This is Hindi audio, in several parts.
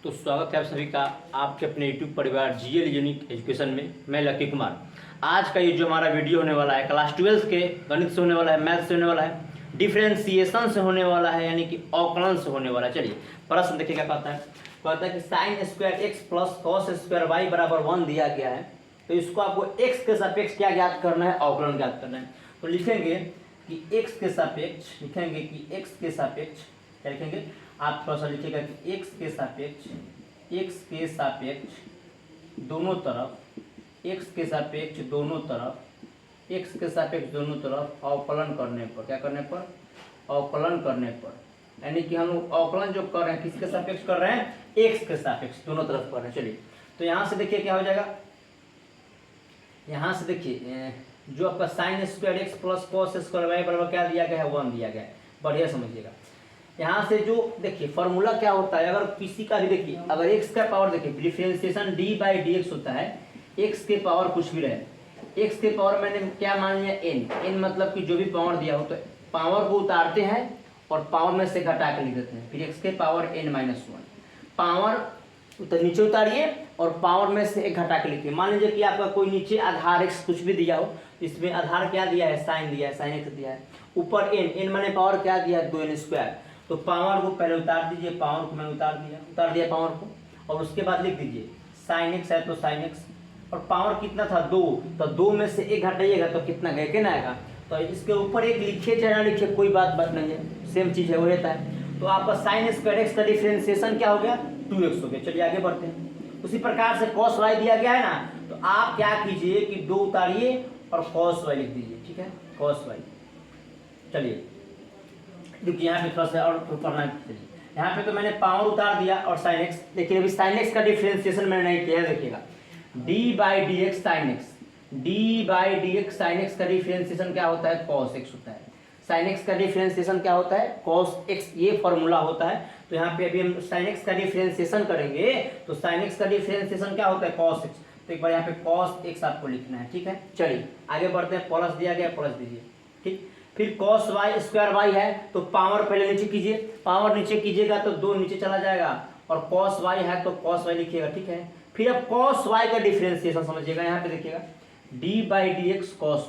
तो स्वागत है आप सभी का आपके अपने YouTube परिवार जीएल यूनिक एजुकेशन में। मैं लकी कुमार। आज का ये जो हमारा वीडियो होने वाला है क्लास 12 के गणित से होने वाला है, मैथ से होने वाला है, डिफ्रेंसिएशन से होने वाला है, यानी कि अवकलन से होने वाला है। चलिए प्रश्न देखिए क्या कहता है कि sine square x plus cos square y बराबर 1 दिया गया है। तो इसको आपको एक्स के सापेक्ष क्या ज्ञात करना है, अवकलन ज्ञात करना है। तो लिखेंगे कि एक्स के सापेक्ष, लिखेंगे कि एक्स के सापेक्ष क्या लिखेंगे, आप थोड़ा सा लिखिएगा कि एक्स के सापेक्ष दोनों तरफ, एक्स के सापेक्ष दोनों तरफ अवकलन करने पर, क्या करने पर, अवकलन करने पर, यानी कि हम अवकलन जो कर रहे हैं किसके सापेक्ष कर रहे हैं, एक्स के सापेक्ष दोनों तरफ कर रहे हैं। चलिए तो यहाँ से देखिए क्या हो जाएगा, यहाँ से देखिए जो आपका sine square x plus cos square y बराबर क्या दिया गया है, 1 दिया गया है। बढ़िया समझिएगा। यहाँ से जो देखिए फॉर्मूला क्या होता है, अगर किसी का भी देखिए, अगर x का पावर देखिए डिफरेंशिएशन d/dx होता है, x के पावर कुछ भी रहे, x के पावर मैंने क्या मान लिया n मतलब कि जो भी पावर दिया हो तो पावर को उतारते हैं और पावर में से घटा के लिख देते हैं, फिर x के पावर n-1 पावर तो नीचे उतारिए और पावर में से एक घटा के लिखिए। मान लीजिए कि आपका कोई नीचे आधार x कुछ भी दिया हो, इसमें आधार क्या दिया है, साइन दिया है, साइन x दिया है, ऊपर n माने पावर क्या दिया है, 2n²। तो पावर को पहले उतार दीजिए, पावर को मैंने उतार दिया पावर को, और उसके बाद लिख दीजिए साइन x है तो साइन x, और पावर कितना था 2, तो 2 में से एक घटाइएगा तो कितना गए के ना आएगा। तो इसके ऊपर एक लिखिए चाहे ना लिखिए कोई बात नहीं है, सेम चीज़ है, वो रहता है। तो आपका साइन स्क्वायर x का डिफरेंशिएशन क्या हो गया, 2x हो गया। चलिए आगे बढ़ते हैं। उसी प्रकार से कॉस वाई दिया गया है ना, तो आप क्या कीजिए कि 2 उतारिए और कॉस वाई लिख दीजिए, ठीक है, कॉस वाई। चलिए देखिए यहाँ पे थोड़ा सा और पढ़ना है। यहाँ पे तो मैंने पावर उतार दिया और साइन एक्स, देखिए अभी साइन एक्स का डिफरेंशिएशन मैंने नहीं किया है। देखिएगा d/dx साइन एक्स का डिफरेंशिएशन क्या होता है, cos x होता है। साइन एक्स का डिफरेंशिएशन क्या होता है, cos x, ये फॉर्मूला होता है। तो यहाँ पे अभी हम साइन एक्स का डिफरेंशिएशन करेंगे, तो साइन एक्स का डिफरेंशिएशन क्या होता है, cos x। तो एक बार यहाँ पे cos x आपको लिखना है, ठीक है। चलिए आगे बढ़ते हैं। प्लस दिया गया, प्लस दीजिए, ठीक। फिर cos y स्क्वायर वाई है तो पावर पहले नीचे कीजिए, पावर नीचे कीजिएगा तो 2 नीचे चला जाएगा, और cos y है तो cos y लिखिएगा, ठीक है। फिर अब cos y का डिफरेंशिएशन समझिएगा, यहाँ पे देखिएगा d/dx cos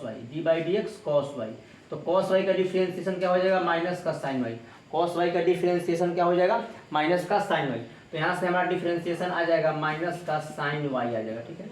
y, तो cos y का डिफरेंशिएशन क्या हो जाएगा, माइनस का साइन y। cos y का डिफरेंशिएशन क्या हो जाएगा, माइनस का साइन y। तो यहाँ से हमारा डिफरेंशिएशन आ जाएगा माइनस का साइन y आ जाएगा, ठीक है।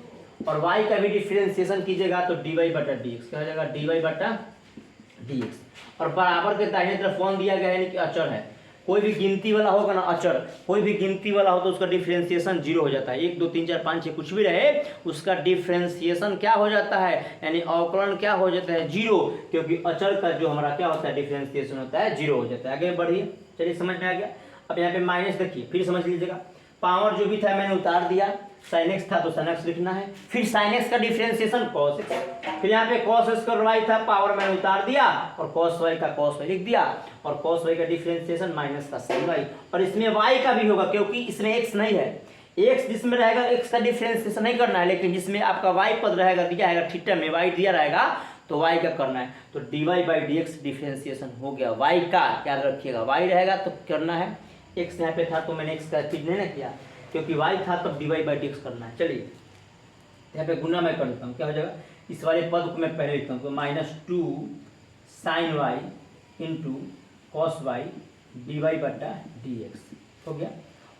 और y का भी डिफरेंशिएशन कीजिएगा तो dy/dx क्या हो जाएगा, dy/dx। और बराबर के दाहिने तरफ 1 दिया गया है, यानी कि अचर है। कोई भी गिनती वाला होगा ना, अचर कोई भी गिनती वाला हो तो उसका डिफरेंशिएशन 0 हो जाता है। 1 2 3 4 5 6 कुछ भी रहे, उसका डिफरेंशिएशन क्या हो जाता है, यानी अवकलन क्या हो जाता है, 0, क्योंकि अचर का जो हमारा क्या होता है, डिफरेंशिएशन होता है 0 हो जाता है। आगे बढ़िए। चलिए समझ में आ गया। अब यहाँ पे माइनस देखिए, फिर समझ लीजिएगा, पावर जो भी था मैंने उतार दिया, साइन एक्स था तो साइन एक्स लिखना है, फिर साइन एक्स का डिफरेंशिएशन cos x, फिर यहाँ पे cos स्क्वायर वाई था, पावर मैंने उतार दिया और cos y का cos y लिख दिया, और cos y का डिफरेंशिएशन माइनस का sin y, और इसमें y का भी होगा क्योंकि इसमें x नहीं है। x जिसमें रहेगा x का डिफरेंशिएशन नहीं करना है, लेकिन जिसमें आपका y पद रहेगा, दिया है थीटा में y दिया रहेगा तो y का करना है। तो dy/dx डिफरेंशिएशन हो गया y का, याद रखिएगा y रहेगा तो करना है, x यहाँ पे था तो मैंने x का चीज नहीं ना किया, क्योंकि y था तब dy/dx करना है। चलिए यहाँ पे गुना मैं कर देता हूँ, क्या हो जाएगा, इस वाले पद को मैं पहले लिखता हूँ, तो -2 sin y into cos y dy/dx हो गया।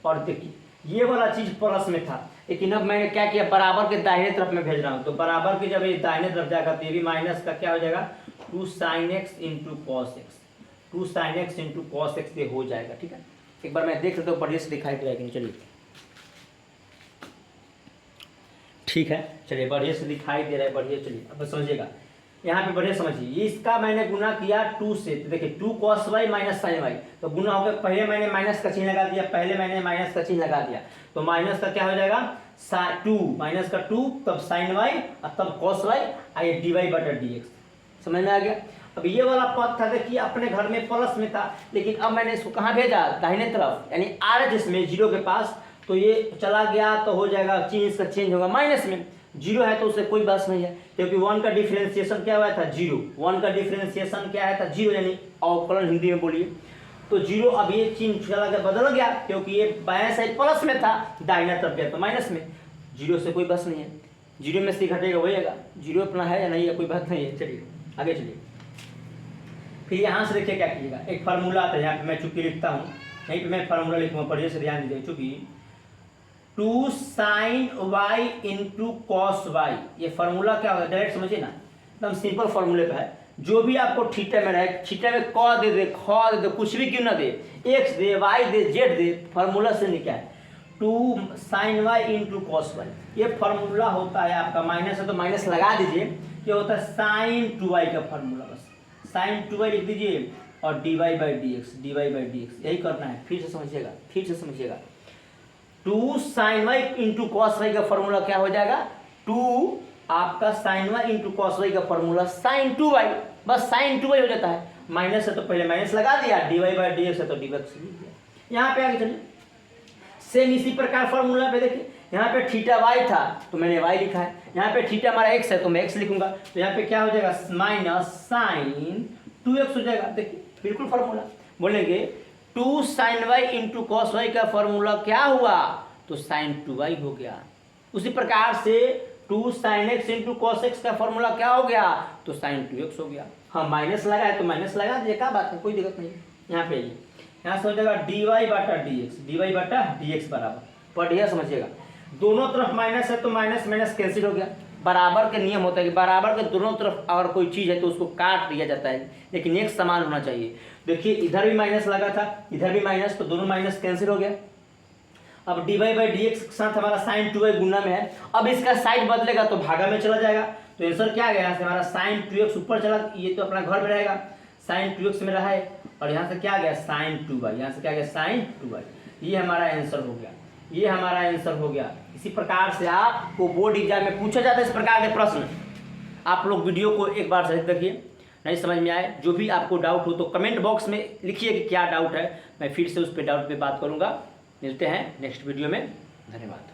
और देखिए ये वाला चीज प्लस में था, लेकिन अब मैंने क्या किया, बराबर के दाहिने तरफ में भेज रहा हूँ। तो बराबर के जब ये दाहिने तरफ जाएगा तो ये भी माइनस का क्या हो जाएगा, 2 sin x into cos x, 2 sin x into cos x ये हो जाएगा, ठीक है। एक बार मैं देख लेता हूँ बढ़िया से दिखाई दे रहा है। चलिए ठीक है, चलिए बढ़िया से दिखाई दे रहा है, बढ़िया। चलिए अब समझिएगा, यहाँ पे बढ़िया समझिए, ये इसका मैंने गुना किया 2 से, तो देखिए 2 cos y minus sine y, तो गुना हो गया, पहले मैंने माइनस का चिन्ह लगा दिया, तो माइनस का क्या हो जाएगा, 2 माइनस का 2 तब साइन y और तब cos y, आइए dy/dx। समझ में आ गया। अब ये वाला पद था देखिए अपने घर में प्लस में था, लेकिन अब मैंने इसको कहाँ भेजा, दाहिने तरफ, यानी r जिसमें 0 के पास, तो ये चला गया तो हो जाएगा चिन्ह इसका चेंज होगा माइनस में। 0 है तो उससे कोई बात नहीं है, क्योंकि 1 का डिफरेंशिएशन क्या हुआ था, 0। 1 का डिफरेंशिएशन क्या है था, 0, यानी अवकलन हिंदी में बोलिए। तो जीरो अब ये चिन्ह चला गया, बदल गया, क्योंकि ये बाएं साइड प्लस में था, दाहिना तरफ गया तो माइनस में। जीरो से कोई बस नहीं है, जीरो में से घटेगा वही आएगा, जीरो अपना है या नहीं है कोई बात नहीं है। चलिए आगे चलिए। फिर यहाँ से देखिए क्या कीजिएगा, एक फार्मूला आता है, यहाँ पे मैं चुप्पी लिखता हूँ, यहीं पे मैं फार्मूला लिखूँगा, पढ़िए से ध्यान दीजिए। चूंकि 2 sin y into cos Y, ये फार्मूला क्या होगा डायरेक्ट समझिए ना, एकदम सिंपल फार्मूले पे है। जो भी आपको थीटा में रहे, थीटा में क दे दे, ख दे दे, कुछ भी क्यों ना दे, एक्स दे, वाई दे, जेड दे, फार्मूला से निकाल 2 sin y into cos Y, ये फार्मूला होता है आपका, माइनस है तो माइनस लगा दीजिए, ये होता है sin 2y का फार्मूला, बस sin 2y लिख दीजिए और dy बाई डी एक्स, यही करना है। फिर से समझिएगा, फिर से समझिएगा। 2 sin y into cos y का फॉर्मूला क्या हो जाएगा, 2 आपका sin y into cos y का फॉर्मूला sin 2y, बस sin 2y हो जाता है। माइनस है तो पहले माइनस लगा दिया, dy बाई डी एक्स है तो डी एक्स लिख दिया। यहाँ पे आगे चलिए, सेम इसी प्रकार फॉर्मूला पे देखिए, यहाँ पे थीटा y था तो मैंने y लिखा है, यहाँ पे थीटा हमारा x है तो मैं x लिखूंगा, तो यहाँ पे क्या हो जाएगा माइनस साइन 2x हो जाएगा। देखिए बिल्कुल फॉर्मूला बोलेंगे 2 sin y into cos y का फॉर्मूला क्या हुआ, तो sin 2y हो गया। उसी प्रकार से 2 sin x into cos x का फॉर्मूला क्या हो गया, तो sin 2x हो गया। हाँ माइनस लगा है तो माइनस लगा दीजिए, क्या बात है, कोई दिक्कत नहीं। यहाँ पे यहाँ से हो जाएगा dy बटा डी एक्स बराबर, पढ़िए समझिएगा, दोनों तरफ माइनस है तो माइनस माइनस कैंसिल हो गया। बराबर के नियम होता है कि बराबर के दोनों तरफ अगर कोई चीज़ है तो उसको काट दिया जाता है, लेकिन एक समान होना चाहिए। देखिए इधर भी माइनस लगा था, इधर भी माइनस, तो दोनों माइनस कैंसिल हो गया। अब dy बाई डी एक्स के साथ हमारा sin 2y गुना में है, अब इसका साइड बदलेगा तो भागा में चला जाएगा, तो आंसर क्या आ गया, यहाँ से हमारा sin 2x ऊपर चला, ये तो अपना घर में रहेगा, sin 2x में रहा है, और यहाँ से क्या आ गया sin 2y, यहाँ से क्या आ गया sin 2y, ये हमारा आंसर हो गया, ये हमारा आंसर हो गया। इसी प्रकार से आपको बोर्ड एग्जाम में पूछा जाता है इस प्रकार के प्रश्न। आप लोग वीडियो को एक बार सही देखिए, नहीं समझ में आए जो भी आपको डाउट हो तो कमेंट बॉक्स में लिखिए कि क्या डाउट है, मैं फिर से उस पर डाउट पे बात करूँगा। मिलते हैं नेक्स्ट वीडियो में, धन्यवाद।